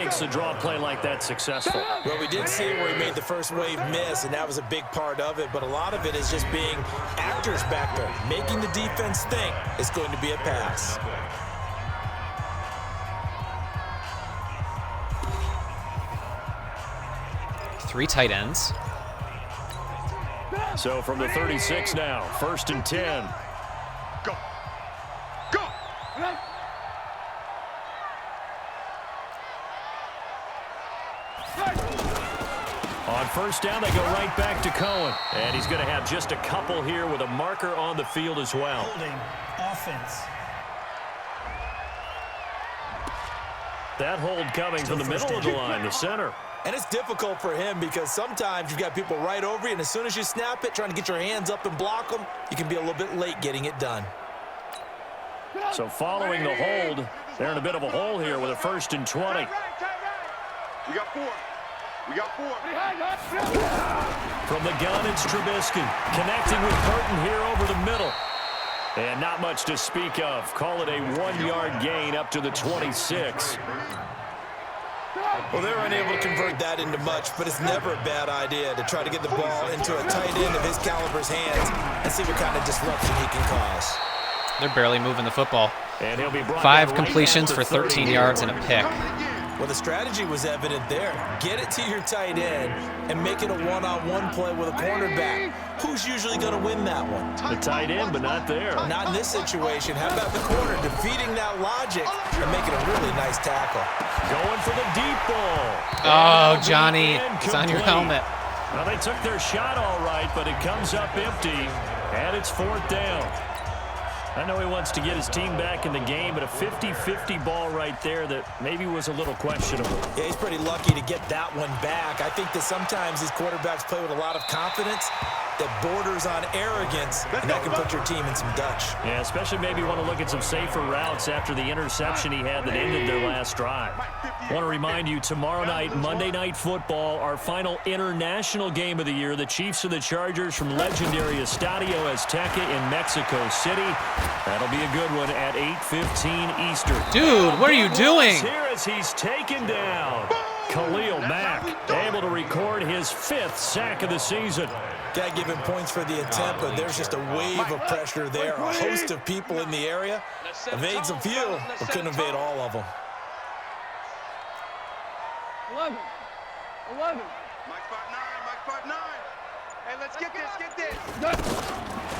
makes the draw play like that successful? Well, we did see where he made the first wave miss, and that was a big part of it, but a lot of it is just being actors back there, making the defense think it's going to be a pass. Three tight ends. So from the 36 now, 1st and 10. Go. Go. On 1st down, they go right back to Cohen. And he's going to have just a couple here with a marker on the field as well. Holding offense. That hold coming from the middle of the line, the center. And it's difficult for him because sometimes you've got people right over you, and as soon as you snap it, trying to get your hands up and block them, you can be a little bit late getting it done. So following the hold, they're in a bit of a hole here with a 1st and 20. We got 4. We got 4. From the gun, it's Trubisky. Connecting with Burton here over the middle. And not much to speak of. Call it a 1-yard gain up to the 26. Well, they were unable to convert that into much, but it's never a bad idea to try to get the ball into a tight end of his caliber's hands and see what kind of disruption he can cause. They're barely moving the football. And he'll be brought 5 down completions right for 13 yards and a pick. Well, the strategy was evident there. Get it to your tight end and make it a one-on-one play with a cornerback. Who's usually going to win that one? The tight end, but not there. Not in this situation. How about the corner defeating that logic and making a really nice tackle? Going for the deep ball. Oh, Johnny, it's on your helmet. Well, they took their shot all right, but it comes up empty, and it's 4th down. I know he wants to get his team back in the game, but a 50-50 ball right there that maybe was a little questionable. Yeah, he's pretty lucky to get that one back. I think that sometimes these quarterbacks play with a lot of confidence that borders on arrogance, and that can put your team in some Dutch. Yeah, especially maybe want to look at some safer routes after the interception he had that ended their last drive. I want to remind you, tomorrow night, Monday Night Football, our final international game of the year, the Chiefs and the Chargers from legendary Estadio Azteca in Mexico City. That'll be a good one at 8:15 Eastern. Dude, what are you doing? Here as he's taken down. Khalil Mack able to record his 5th sack of the season. Got to give him points for the intent, but there's just a wave of pressure there. A host of people in the area. Evades a few, but couldn't evade all of them. 11. Mike 5-9. Mike 5-9. Hey, let's get this.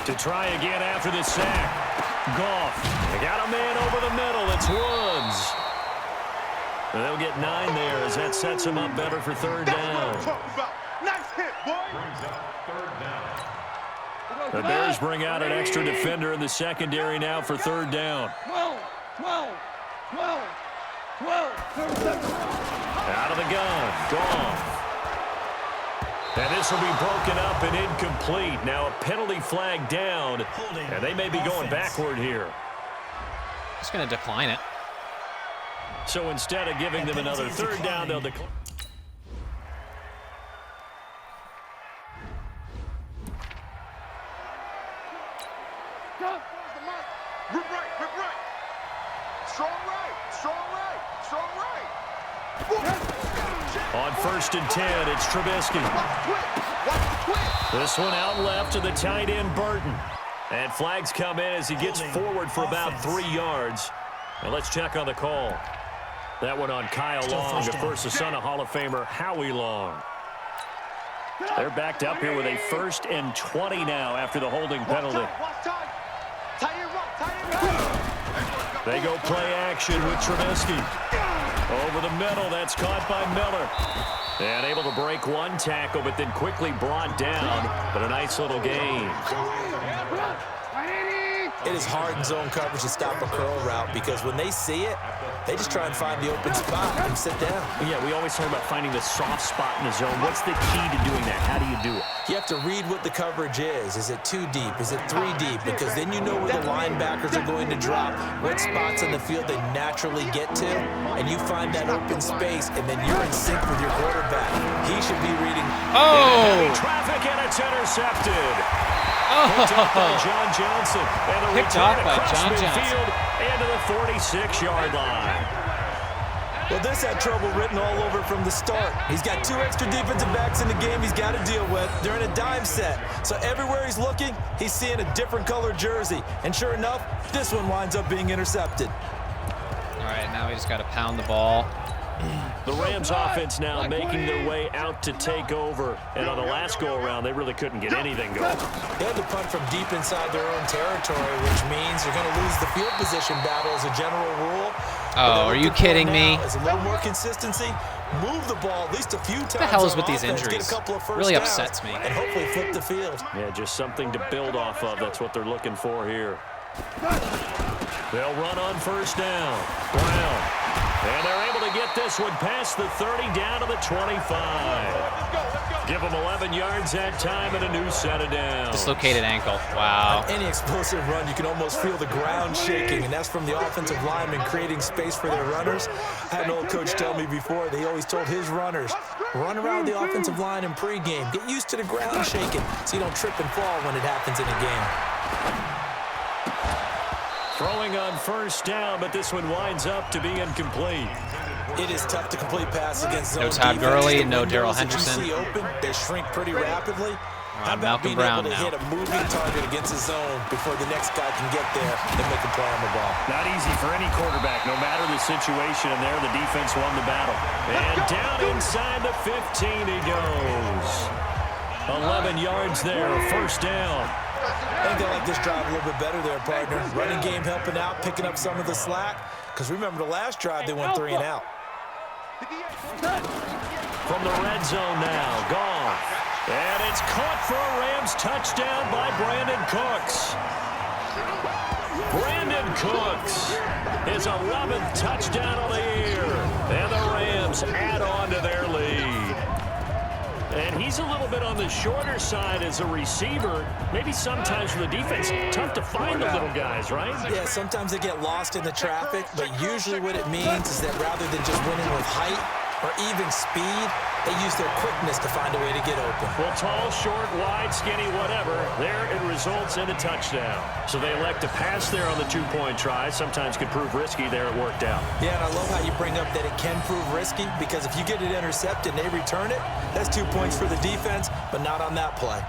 To try again after the sack. Goff. They got a man over the middle. It's Woods. And they'll get 9 there as that sets him up better for 3rd down. Nice hit, boy. The Bears bring out an extra defender in the secondary now for 3rd down. 12. Out of the gun. Goff. And this will be broken up and incomplete. Now a penalty flag down, and they may be going backward here. Just going to decline it. So instead of giving them another 3rd down, they'll decline. Rip right. Strong right. On 1st and 10, it's Trubisky. This one out left to the tight end, Burton. And flags come in as he gets forward for about 3 yards. And let's check on the call. That one on Kyle Long, of course, the son of Hall of Famer Howie Long. They're backed up here with a 1st and 20 now after the holding penalty. They go play action with Trubisky. Over the middle, that's caught by Miller. And able to break one tackle, but then quickly brought down. But a nice little gain. It is hard in zone coverage to stop a curl route because when they see it, they just try and find the open spot and sit down. Yeah, we always talk about finding the soft spot in the zone. What's the key to doing that? How do you do it? You have to read what the coverage is. Is it 2 deep? Is it 3 deep? Because then you know where the linebackers are going to drop, what spots on the field they naturally get to, and you find that open space, and then you're in sync with your quarterback. He should be reading. Oh! Traffic, and it's intercepted. Oh! Picked up by John Johnson. And the Picked return off by across John midfield Johnson. into the 46-yard line. Well, this had trouble written all over from the start. He's got 2 extra defensive backs in the game he's got to deal with. They're in a dime set. So everywhere he's looking, he's seeing a different color jersey. And sure enough, this one winds up being intercepted. All right, now we just got to pound the ball. The Rams offense now making their way out to take over. And on the last go-around, they really couldn't get anything going. They had to punt from deep inside their own territory, which means you're going to lose the field position battle as a general rule. Oh, are you kidding me? As a little more consistency, move the ball at least a few times. What the hell is with offense, these injuries? Get a couple of first Really downs, upsets me. and hopefully flip the field. Yeah, just something to build off of. That's what they're looking for here. They'll run on first down. Brown. And they're able to get this one past the 30 down to the 25. Give them 11 yards that time and a new set of downs. Dislocated ankle. Wow. On any explosive run, you can almost feel the ground shaking, and that's from the offensive linemen creating space for their runners. I had an old coach tell me before, they always told his runners, run around the offensive line in pregame. Get used to the ground shaking so you don't trip and fall when it happens in a game. Throwing on first down, but this one winds up to be incomplete. It is tough to complete pass against zone No Todd defense. Gurley, The no Darrell windows that you Henderson. see open, they shrink pretty rapidly. How about Malcolm being Brown able to now. hit a moving target against the zone before the next guy can get there and make a play on the ball? Not easy for any quarterback, no matter the situation, and there the defense won the battle. And down inside the 15 he goes. 11 yards there, first down. I think they like this drive a little bit better there, partner. Running game helping out, picking up some of the slack. Because remember the last drive, they went 3 and out. From the red zone now, gone. And it's caught for a Rams touchdown by Brandon Cooks. Brandon Cooks, his 11th touchdown of the year. And the Rams add on to their lead. And he's a little bit on the shorter side as a receiver. Maybe sometimes for the defense, tough to find the little guys, right? Yeah, sometimes they get lost in the traffic, but usually what it means is that rather than just winning with height or even speed, they use their quickness to find a way to get open. Well, tall, short, wide, skinny, whatever, there it results in a touchdown. So they elect to pass there on the 2-point try. Sometimes could prove risky. There it worked out. Yeah, and I love how you bring up that it can prove risky, because if you get it intercepted and they return it, that's 2 points for the defense, but not on that play.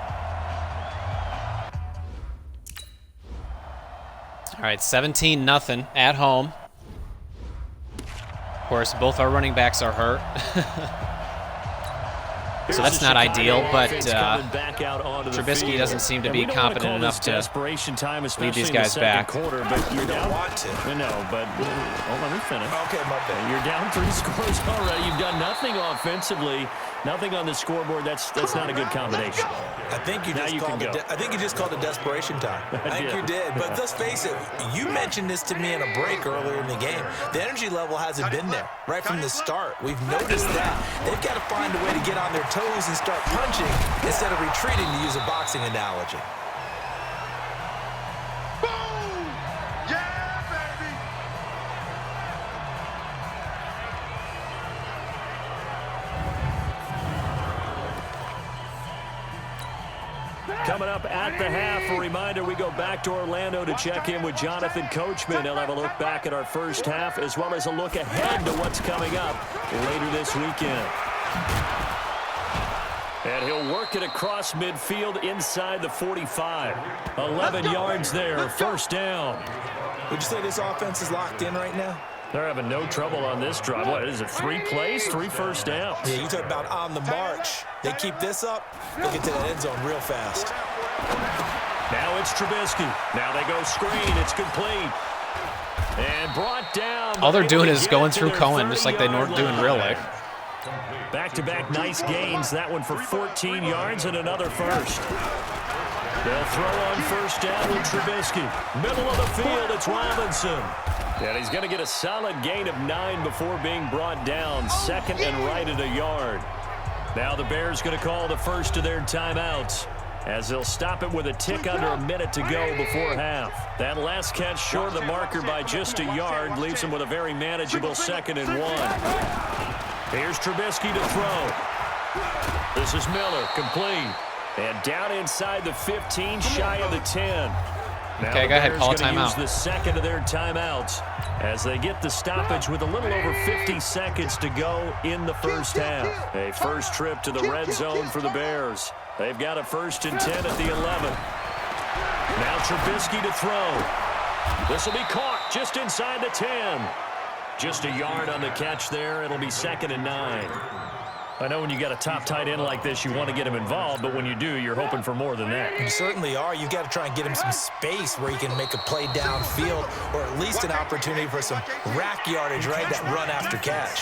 All right, 17-0 at home. Of course, both our running backs are hurt. So that's not ideal, but Trubisky doesn't seem to be competent enough to lead these guys back. Quarter, but you don't want to. No, but let me finish. Okay, my bad. You're down 3 scores already. You've done nothing offensively, nothing on the scoreboard. That's not a good combination. I think you just called it desperation time. I think you did. But let's face it, you mentioned this to me in a break earlier in the game. The energy level hasn't been there right from the start. We've noticed that. They've got to find a way to get on their toes and start punching instead of retreating, to use a boxing analogy. Boom! Yeah, baby! Coming up at the half, a reminder, we go back to Orlando to check in with Jonathan Coachman. He'll have a look back at our first half as well as a look ahead to what's coming up later this weekend. And he'll work it across midfield inside the 45. 11 yards there, first down. Would you say this offense is locked in right now? They're having no trouble on this drive. What is it, 3 plays, 3 first downs? Yeah, you talk about on the march. They keep this up, they'll get to that end zone real fast. Now it's Trubisky. Now they go screen. It's complete. And brought down. All they're doing is going through Cohen, just like they do in real life. Back-to-back nice gains. That one for 14 yards and another first. They'll throw on first down with Trubisky. Middle of the field, it's Robinson. And he's going to get a solid gain of 9 before being brought down. Second and right at a yard. Now the Bears going to call the first of their timeouts, as they'll stop it with a tick under a minute to go before half. That last catch short of the marker by just a yard leaves them with a very manageable 2nd and 1. Here's Trubisky to throw. This is Miller, complete. And down inside the 15, shy of the 10. Now Okay, go ahead, call a Bears gonna timeout. use the second of their timeouts. as they get the stoppage with a little over 50 seconds to go in the first half. A first trip to the red zone for the Bears. They've got a 1st and 10 at the 11. Now Trubisky to throw. This will be caught just inside the 10. Just a yard on the catch there. It'll be 2nd and 9. I know when you got a top tight end like this, you want to get him involved, but when you do, you're hoping for more than that. You certainly are. You've got to try and get him some space where he can make a play downfield, or at least an opportunity for some rack yardage, right? That run after catch.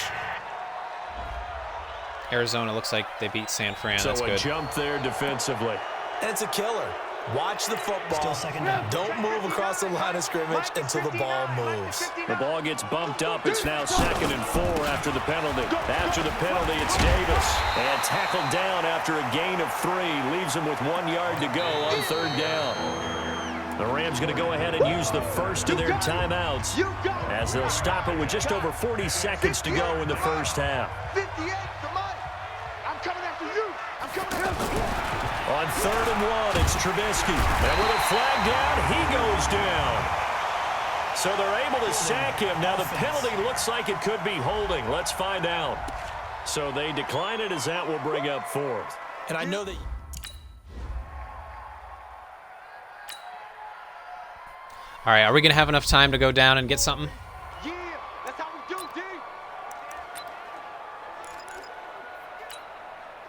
Arizona looks like they beat San Fran. So that's good. A jump there defensively. And it's a killer. Watch the football. Don't move across the line of scrimmage until the ball moves. The ball gets bumped up. It's now 2nd and 4 after the penalty. After the penalty, it's Davis. And tackled down after a gain of 3. Leaves him with 1 yard to go on 3rd down. The Rams going to go ahead and use the first of their timeouts as they'll stop it with just over 40 seconds to go in the first half. 58, I'm coming after you. I'm coming after you. On 3rd and 1, it's Trubisky. And with a flag down, he goes down. So they're able to sack him. Now the penalty looks like it could be holding. Let's find out. So they decline it as that will bring up 4th. And I know that... All right, are we going to have enough time to go down and get something? Yeah, that's how we do, D.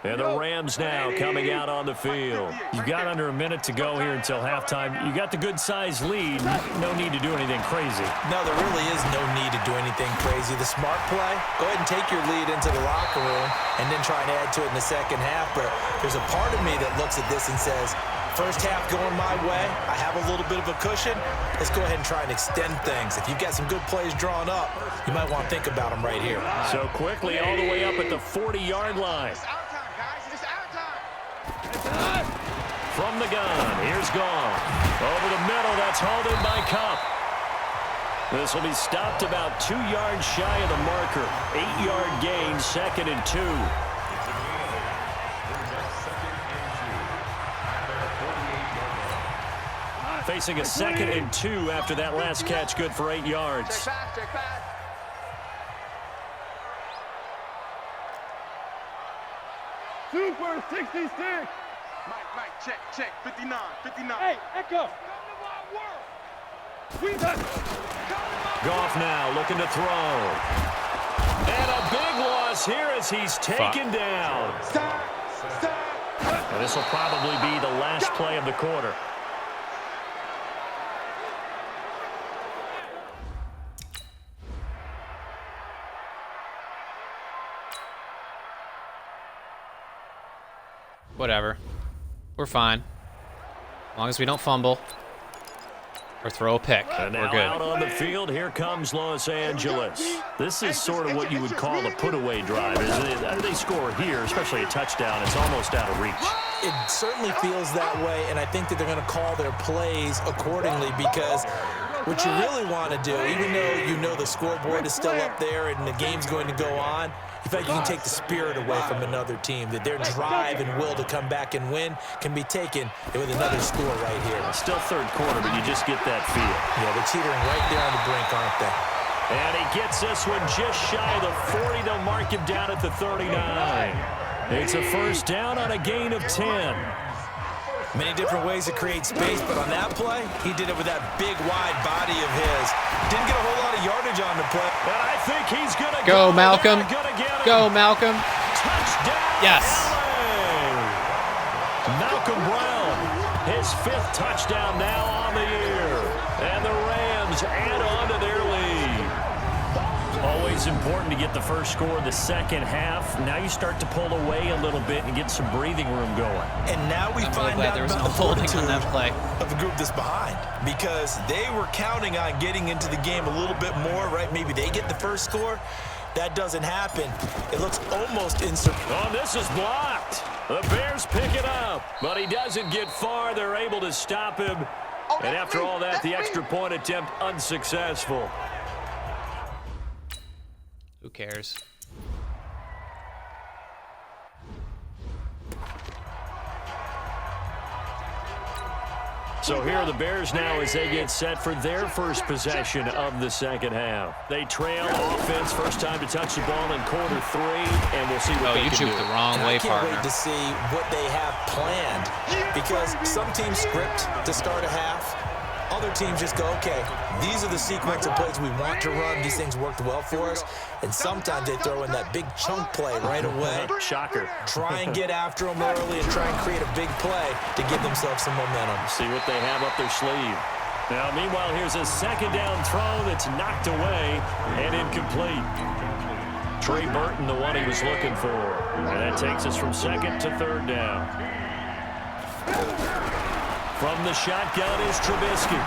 And the Rams now coming out on the field. You've got under a minute to go here until halftime. You got the good-sized lead. No need to do anything crazy. No, there really is no need to do anything crazy. The smart play, go ahead and take your lead into the locker room and then try and add to it in the second half. But there's a part of me that looks at this and says, first half going my way, I have a little bit of a cushion. Let's go ahead and try and extend things. If you've got some good plays drawn up, you might want to think about them right here. So quickly all the way up at the 40-yard line. From the gun, here's Gone. Over the middle, that's hauled in by Cup. This will be stopped about 2 yards shy of the marker. 8-yard gain, 2nd and 2. Facing a 2nd and 2 after that last catch, good for 8 yards. Check back. Super 66. Mike, check, 59. Hey, Echo. Goff now looking to throw. And a big loss here as he's taken down. And this will probably be the last play of the quarter. Whatever. We're fine. As long as we don't fumble or throw a pick, And we're now good. out on the field, here comes Los Angeles. This is sort of what you would call a put-away drive, isn't it? They score here, especially a touchdown. It's almost out of reach. It certainly feels that way, and I think that they're going to call their plays accordingly because what you really want to do, even though you know the scoreboard is still up there and the game's going to go on, in fact, you can take the spirit away from another team, that their drive and will to come back and win can be taken with another score right here. Still third quarter, but you just get that feel. Yeah, they're teetering right there on the brink, aren't they? And he gets this one just shy of the 40. They'll mark him down at the 39. It's a first down on a gain of 10. Many different ways to create space, but on that play, he did it with that big, wide body of his. Didn't get a whole lot of yardage on the play. And I think he's going to Go, Malcolm. Go, Malcolm. Touchdown. Yes. LA. Malcolm Brown, his 5th touchdown now on the year. And the Rams add on to their lead. Always important to get the first score in the second half. Now you start to pull away a little bit and get some breathing room going. And now we I'm really find glad out there was about no the holding on fortitude that play. of the group that's behind, because they were counting on getting into the game a little bit more, right? Maybe they get the first score. That doesn't happen. It looks almost insurmountable. Oh, this is blocked. The Bears pick it up, but he doesn't get far. They're able to stop him. And after all that, the extra point attempt unsuccessful. Who cares? So here are the Bears now as they get set for their first possession of the second half. They trail offense, first time to touch the ball in quarter 3, and we'll see what they can do. You juked the wrong way, partner. I can't wait to see what they have planned, because some teams script to start a half. Other teams just go, okay, these are the sequence of plays we want to run. These things worked well for us. And sometimes they throw in that big chunk play right away. Shocker. Try and get after them early and try and create a big play to give themselves some momentum. See what they have up their sleeve. Now, meanwhile, here's a second down throw that's knocked away and incomplete. Trey Burton, the one he was looking for. And that takes us from second to third down. From the shotgun is Trubisky.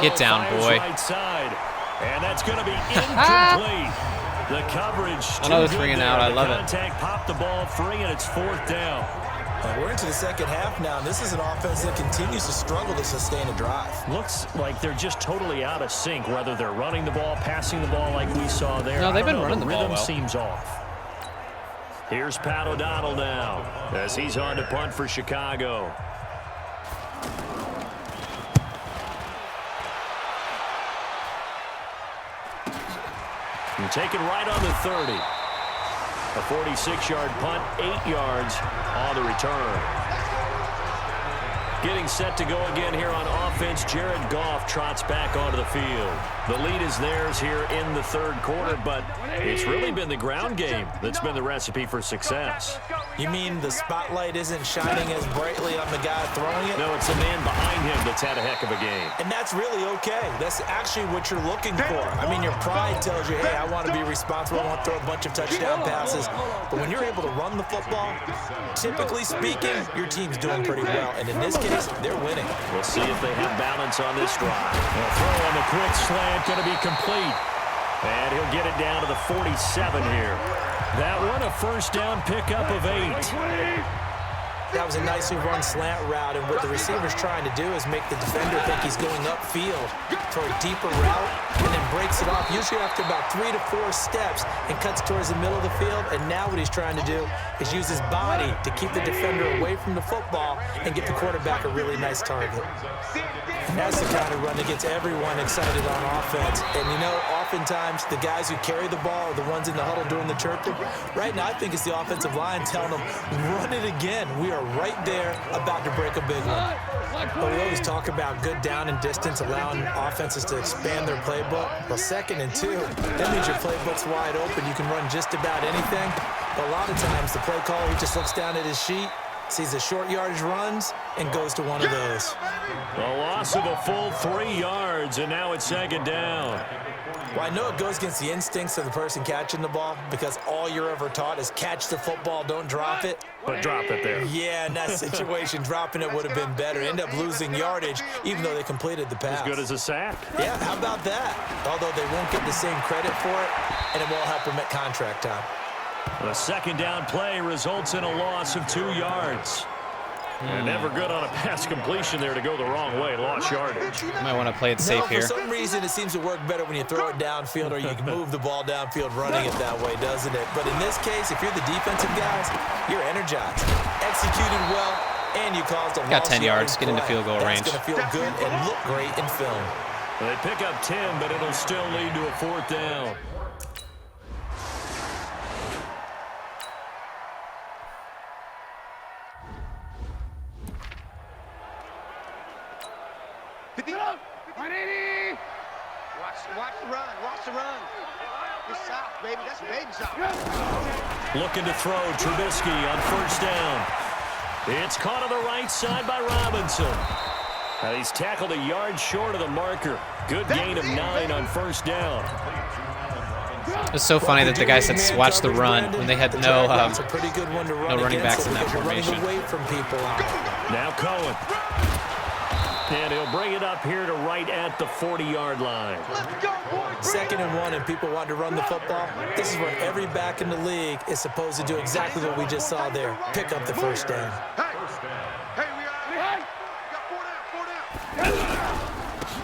Get down, boy. Right side, and that's going to be incomplete. The coverage. Another 3 and out. I love it. Contact popped the ball free, and it's 4th down. We're into the second half now, and this is an offense that continues to struggle to sustain a drive. Looks like they're just totally out of sync, whether they're running the ball, passing the ball like we saw there. No, they've been running the ball well. Rhythm seems off. Here's Pat O'Donnell now as he's on to punt for Chicago. And taken right on the 30. A 46-yard punt, 8 yards on the return. Getting set to go again here on offense. Jared Goff trots back onto the field. The lead is theirs here in the third quarter, but it's really been the ground game that's been the recipe for success. You mean the spotlight isn't shining as brightly on the guy throwing it? No, it's the man behind him that's had a heck of a game. And that's really okay. That's actually what you're looking for. I mean, your pride tells you, hey, I want to be responsible. I want to throw a bunch of touchdown passes. But when you're able to run the football, typically speaking, your team's doing pretty well. And in this case, they're winning. We'll see if they have balance on this drive. A throw on the quick slant, going to be complete. And he'll get it down to the 47 here. That one, a first down pickup of 8. That was a nicely run slant route, and what the receiver's trying to do is make the defender think he's going upfield for a deeper route, and then breaks it off, usually after about 3 to 4 steps, and cuts towards the middle of the field. And now what he's trying to do is use his body to keep the defender away from the football and get the quarterback a really nice target. And that's the kind of run that gets everyone excited on offense. And you know, oftentimes the guys who carry the ball are the ones in the huddle doing the chirping. Right now, I think it's the offensive line telling them, run it again. We are right there about to break a big one. But we always talk about good down and distance, allowing offenses to expand their playbook. Well, 2nd and 2, that means your playbook's wide open. You can run just about anything. But a lot of times, the play caller, he just looks down at his sheet, sees the short yardage runs, and goes to one of those. A loss of a full 3 yards, and now it's 2nd down. Well, I know it goes against the instincts of the person catching the ball, because all you're ever taught is catch the football, don't drop it. But drop it there. Yeah, in that situation, dropping it would have been better. End up losing yardage, even though they completed the pass. As good as a sack. Yeah, how about that? Although they won't get the same credit for it, and it won't help them at contract time. The 2nd down play results in a loss of 2 yards. And never good on a pass completion there to go the wrong way. Lost yardage. You might want to play it safe here. For some reason, it seems to work better when you throw it downfield or you can move the ball downfield running it that way, doesn't it? But in this case, if you're the defensive guys, you're energized, executed well, and you caused a loss. Got 10 yards, get into field goal range. That's going to feel good and look great in film. They pick up 10, but it'll still lead to a 4th down. Watch the run. Watch the run. It's south, baby. That's baby south. Looking to throw. Trubisky on 1st down. It's caught on the right side by Robinson. Now he's tackled a yard short of the marker. Good gain of 9 on 1st down. It's so funny that the guy said watch the run when they had no running backs in that formation. Now Cohen. And he'll bring it up here to right at the 40-yard line. 2nd and 1, and people want to run the football. This is where every back in the league is supposed to do exactly what we just saw there. Pick up the 1st down.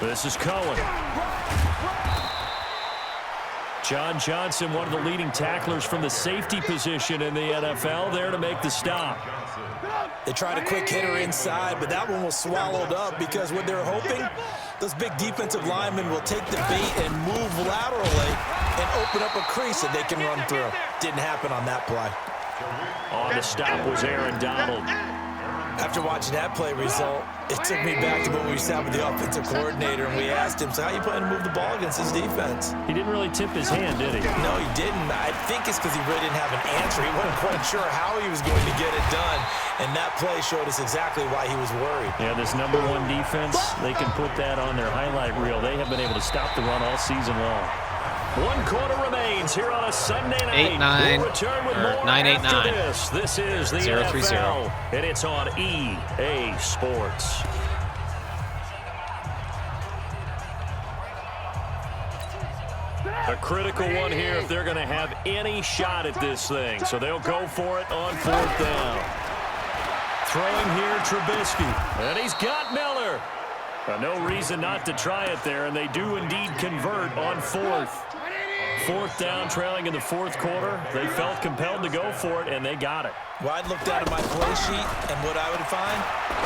This is Cohen. John Johnson, one of the leading tacklers from the safety position in the NFL, there to make the stop. They tried a quick hitter inside, but that one was swallowed up because what they're hoping, those big defensive linemen will take the bait and move laterally and open up a crease that they can run through. Didn't happen on that play. On the stop was Aaron Donald. After watching that play result, it took me back to when we sat with the offensive coordinator and we asked him, so how you plan to move the ball against this defense? He didn't really tip his hand, did he? No, he didn't. I think it's because he really didn't have an answer. He wasn't quite sure how he was going to get it done, and that play showed us exactly why he was worried. Yeah, this #1 defense, they can put that on their highlight reel. They have been able to stop the run all season long. 1 quarter remains here on a Sunday night. 8-9, We'll return with or more 9-8-9. after this. This is the 0-3-0. NFL, and it's on EA Sports. A critical one here if they're going to have any shot at this thing. So they'll go for it on 4th down. Throwing here, Trubisky. And he's got Miller. No reason not to try it there, and they do indeed convert on 4th. 4th down, trailing in the 4th quarter. They felt compelled to go for it, and they got it. Well, I'd look down at my play sheet, and what I would find,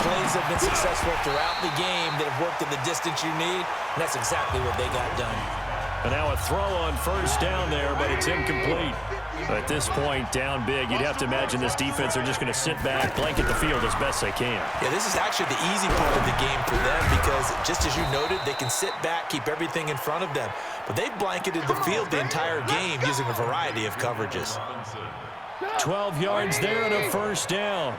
plays have been successful throughout the game that have worked in the distance you need, and that's exactly what they got done. And now a throw on 1st down there, but it's incomplete. At this point, down big, you'd have to imagine this defense are just going to sit back, blanket the field as best they can. Yeah, this is actually the easy part of the game for them because, just as you noted, they can sit back, keep everything in front of them. But they've blanketed the field the entire game using a variety of coverages. 12 yards there and a 1st down.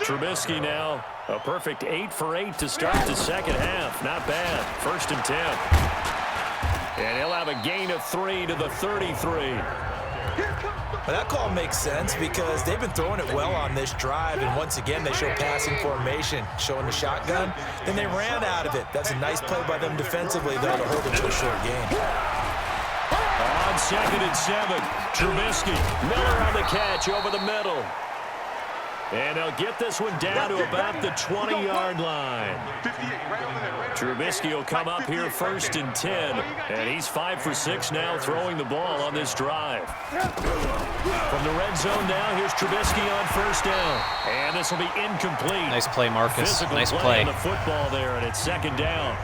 Trubisky now, a perfect 8 for 8 to start the second half. Not bad. 1st and 10. And he'll have a gain of 3 to the 33. Well, that call makes sense because they've been throwing it well on this drive, and once again they show passing formation, showing the shotgun. Then they ran out of it. That's a nice play by them defensively, though, to hold it to a short game. On 2nd and 7, Trubisky. Miller on the catch over the middle. And they'll get this one down to about the 20-yard line. Trubisky will come up here 1st and 10. And he's 5 for 6 now throwing the ball on this drive. From the red zone now, here's Trubisky on 1st down. And this will be incomplete. Nice play, Marcus. Physical nice play play. on the football there, and it's 2nd down.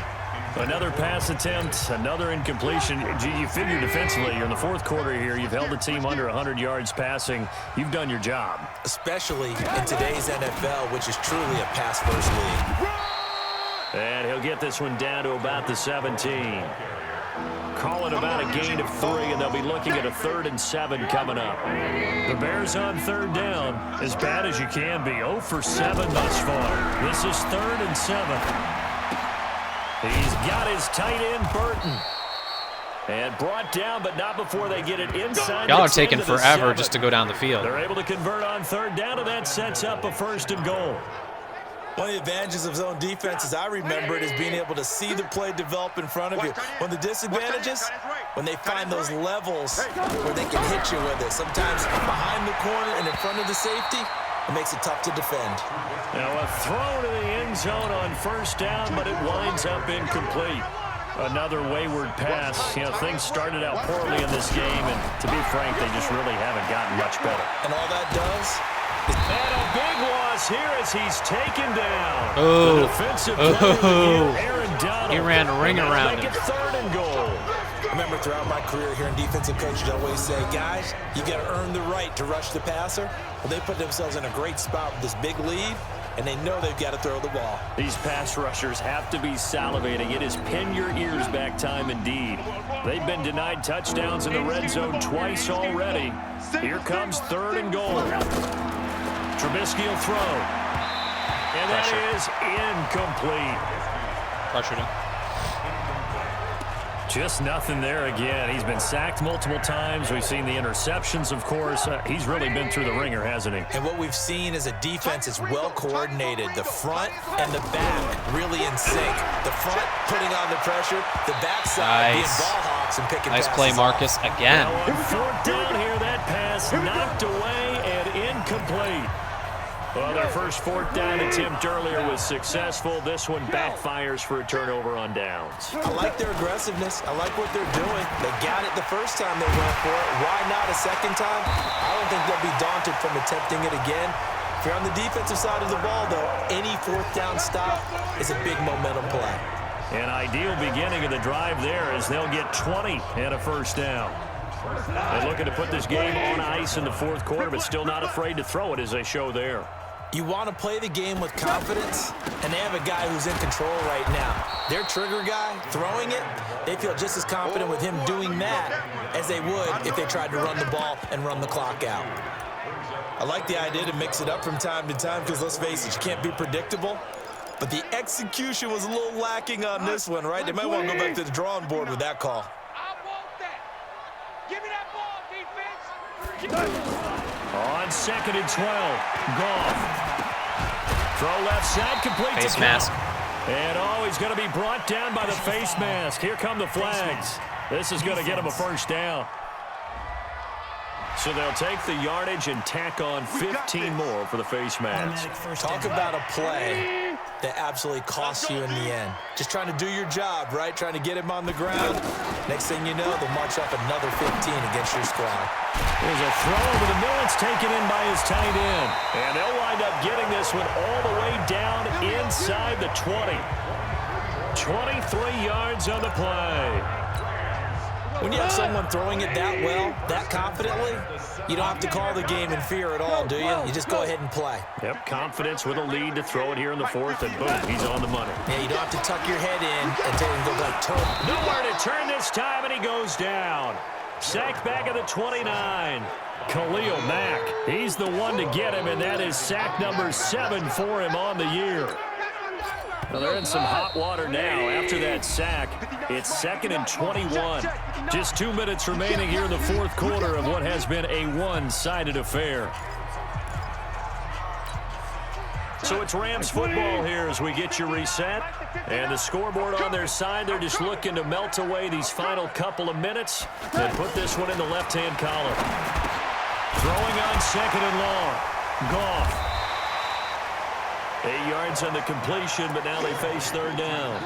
Another pass attempt, another incompletion. You figure defensively, you're in the 4th quarter here. You've held the team under 100 yards passing. You've done your job. Especially in today's NFL, which is truly a pass-first league. And he'll get this one down to about the 17. Calling about a gain of 3, and they'll be looking at a 3rd and 7 coming up. The Bears on 3rd down, as bad as you can be. 0 for 7 thus far. This is 3rd and 7. He's got his tight end, Burton. And brought down, but not before they get it inside. Y'all are taking forever just to go down the field. They're able to convert on 3rd down, and that sets up a 1st and goal. One of the advantages of zone defense, as I remember it, is being able to see the play develop in front of you. One of the disadvantages, when they find those levels where they can hit you with it. Sometimes behind the corner and in front of the safety, it makes it tough to defend. Now a throw to the end zone on 1st down, but it winds up incomplete. Another wayward pass. You know, things started out poorly in this game, and to be frank, they just really haven't gotten much better. And all that does is... And a big loss here as he's taken down. Oh. The defensive player of the year, Aaron Donald. He ran a ring around make him. it 3rd and goal. I remember throughout my career hearing defensive coaches always say, guys, you got to earn the right to rush the passer. Well, they put themselves in a great spot with this big lead, and they know they've got to throw the ball. These pass rushers have to be salivating. It is pin your ears back time indeed. They've been denied touchdowns in the red zone twice already. Here comes 3rd and goal. Trubisky will throw. And that is incomplete. Pressured him. Just nothing there again. He's been sacked multiple times. We've seen the interceptions, of course. He's really been through the ringer, hasn't he? And what we've seen is a defense that's well coordinated. The front and the back really in sync. The front putting on the pressure, the backside being ball hawks and picking passes. Nice play, Marcus, again. Now on 4th down here, that pass knocked away and incomplete. Well, their first 4th down attempt earlier was successful. This one backfires for a turnover on downs. I like their aggressiveness. I like what they're doing. They got it the first time they went for it. Why not a second time? I don't think they'll be daunted from attempting it again. If you're on the defensive side of the ball, though, any fourth down stop is a big momentum play. An ideal beginning of the drive there as they'll get 20 and a first down. They're looking to put this game on ice in the fourth quarter, but still not afraid to throw it as they show there. You want to play the game with confidence, and they have a guy who's in control right now. Their trigger guy, throwing it, they feel just as confident with him doing that as they would if they tried to run the ball and run the clock out. I like the idea to mix it up from time to time because, let's face it, you can't be predictable. But the execution was a little lacking on this one, right? They might want to go back to the drawing board with that call. I want that. Give me that ball, defense. On 2nd and 12, Goff. Throw left side, complete. Face mask. And he's going to be brought down by the face mask. Here come the flags. This is going to get him a first down. So they'll take the yardage and tack on 15 more for the face mask. Talk about a play that absolutely costs you in the end. Just trying to do your job, right? Trying to get him on the ground. Next thing you know, they'll march up another 15 against your squad. There's a throw over the middle. It's taken in by his tight end. And they'll wind up getting this one all the way down inside the 20. 23 yards on the play. When you have someone throwing it that well, that confidently, you don't have to call the game in fear at all, do you? You just go ahead and play. Yep, confidence with a lead to throw it here in the fourth, and boom, he's on the money. Yeah, you don't have to tuck your head in and take and go like turn. Nowhere to turn this time, and he goes down. Sacked back at the 29. Khalil Mack, he's the one to get him, and that is sack number 7 for him on the year. Well, they're in some hot water now. After that sack, it's 2nd and 21. Just 2 minutes remaining here in the fourth quarter of what has been a one-sided affair. So it's Rams football here as we get you reset. And the scoreboard on their side, they're just looking to melt away these final couple of minutes and put this one in the left-hand column. Throwing on 2nd and long. Goff. 8 yards on the completion, but now they face 3rd down.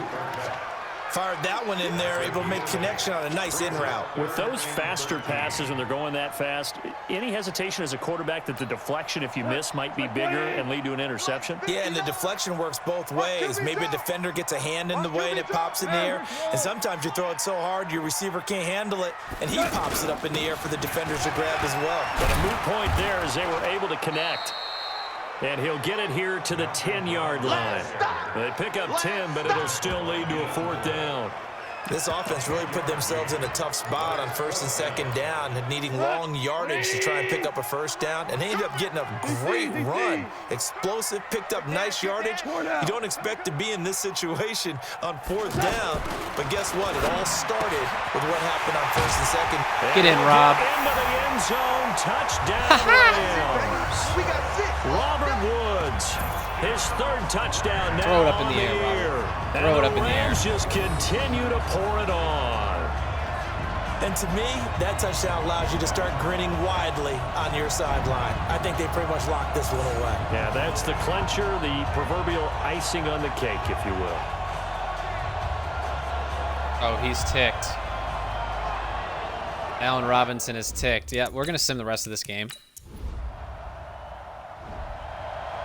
Fired that one in there, able to make connection on a nice in route. With those faster passes when they're going that fast, any hesitation as a quarterback that the deflection, if you miss, might be bigger and lead to an interception? Yeah, and the deflection works both ways. Maybe a defender gets a hand in the way and it pops in the air, and sometimes you throw it so hard your receiver can't handle it, and he pops it up in the air for the defenders to grab as well. But a moot point there as they were able to connect. And he'll get it here to the 10-yard line. They pick up 10, but it'll still lead to a 4th down. This offense really put themselves in a tough spot on 1st and 2nd down, needing long yardage to try and pick up a first down, and they ended up getting a great run. Explosive, picked up nice yardage. You don't expect to be in this situation on 4th down, but guess what? It all started with what happened on 1st and 2nd. Get in, Rob. Into the end zone, touchdown Rams. We got 6. Robert Woods, his 3rd touchdown now. Throw it up in the air, Robert. Throw it up in the air. Rams just continue to pour it on. And to me, that touchdown allows you to start grinning widely on your sideline. I think they pretty much locked this one away. Yeah, that's the clincher, the proverbial icing on the cake, if you will. Oh, he's ticked. Allen Robinson is ticked. Yeah, we're going to sim the rest of this game.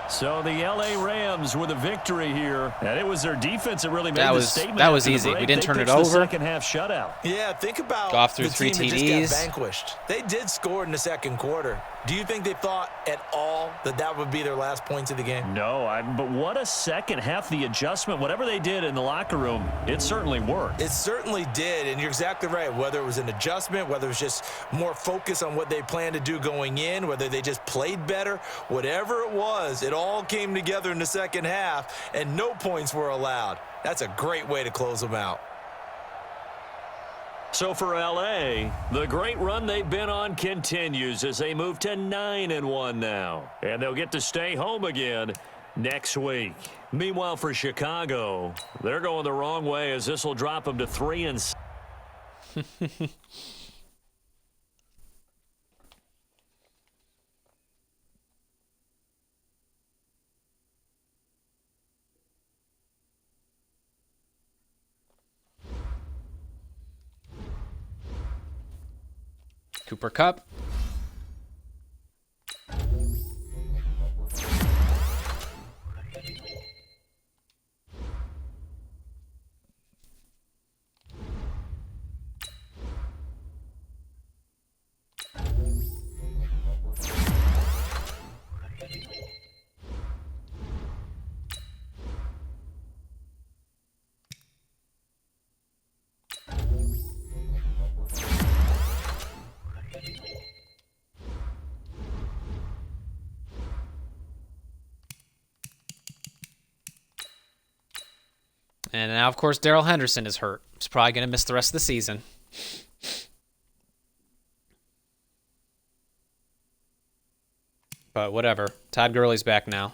So the L.A. Rams with a victory here, and it was their defense that really made the statement. That was after the easy. break. We didn't turn it The over. second half shutout. Yeah, think about Goff threw the 3 team that TDs. just got vanquished. They did score in the 2nd quarter. Do you think they thought at all that that would be their last points of the game? No, but what a second half. The adjustment, whatever they did in the locker room, it certainly worked. It certainly did, and you're exactly right. Whether it was an adjustment, whether it was just more focus on what they planned to do going in, whether they just played better, whatever it was, it all came together in the second half, and no points were allowed. That's a great way to close them out. So for L.A., the great run they've been on continues as they move to 9-1 now. And they'll get to stay home again next week. Meanwhile, for Chicago, they're going the wrong way as this will drop them to 3-6. Cooper Kupp. And now, of course, Darrell Henderson is hurt. He's probably going to miss the rest of the season. But whatever. Todd Gurley's back now.